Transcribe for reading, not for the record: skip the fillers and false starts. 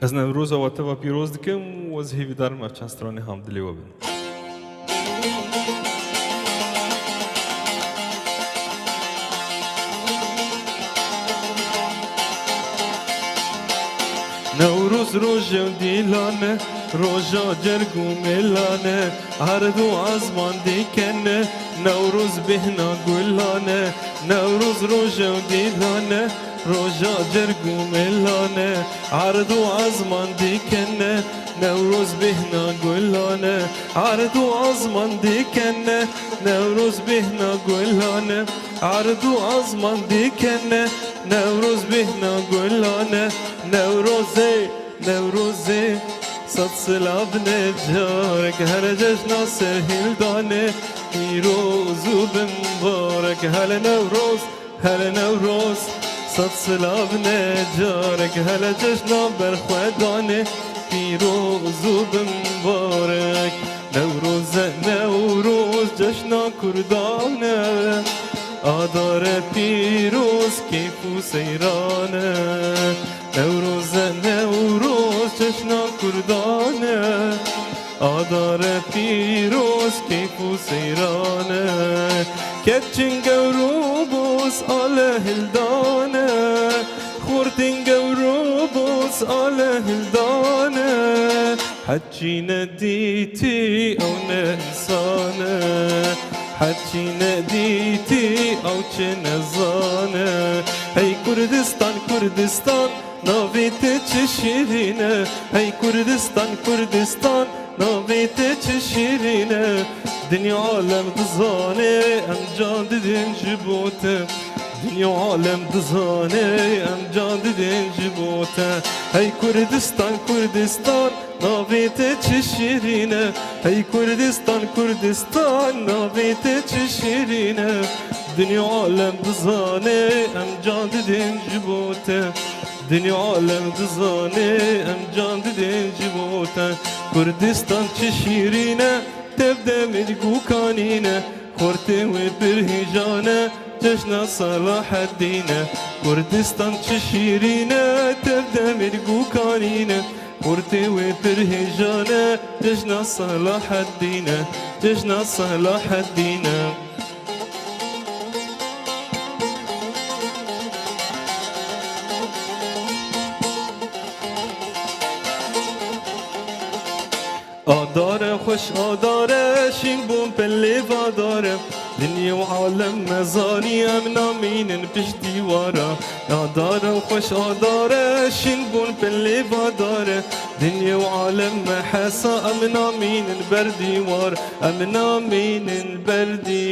از نوروز و توا پیروز دکم و از هیوی دارم افچان سترانی هم دلی و بین. نوروز روژه دیلانه روژا جرگو ملانه عردو عزمان دیکنه نوروز بهنا گلانه نوروز روژه دیلانه روژا جرگو ملانه عردو عزمان دیکنه نوروز بهنا گلانه عردو عزمان دیکنه نوروز بهنا گلانه عردو عزمان دیکنه نوروز بهنا گلانه نوروزه نوروزه صد سلاب نجارك هل جشنا سهل دانه پیروز و بمبارك هل نوروز صد سلاب نجارك هل جشنا برخودانه پیروز و بمبارك نوروز جشنا کردانه آدار پیروز کیف و سیرانه نوروز جشنا کردانه آدار پیروز کیف و سیرانه کچین گورو بوس آله هلدانه خوردین گورو بوس آله هلدانه حچی ندیتی او ننسانه حچی ندیتی او چه نزانه ای کردستان ناویت چه شیرینه ای کردستان ناویت چه شیرینه دنیا عالم دزانه ام جان ددین جبوته دنیا عالم دزانه ام جان ددین جبوته ای کردستان ناویت چه شیرینه ای کردستان ناویت چه شیرینه دنیا عالم دزانه ام جان ددین جبوته دنیا عالم دزانه ام جان ددین جبوته کردستان چه شیرینه تبدأ ملقو كانينه خورتي وبرهجانه جشنا صلاح الدين كردستان تشيرينه تبدأ ملقو كانينه خورتي وبرهجانه جشنا صلاح الدين جشنا صلاح الدين آداره خوش آداره شین بوم پلی واداره دنیا و عالم مزاری ام نامینن پیش دیوارا آداره خوش آداره شین بوم پلی واداره دنیا و عالم محسا ام نامینن بر دیوار ام نامینن بر دیوار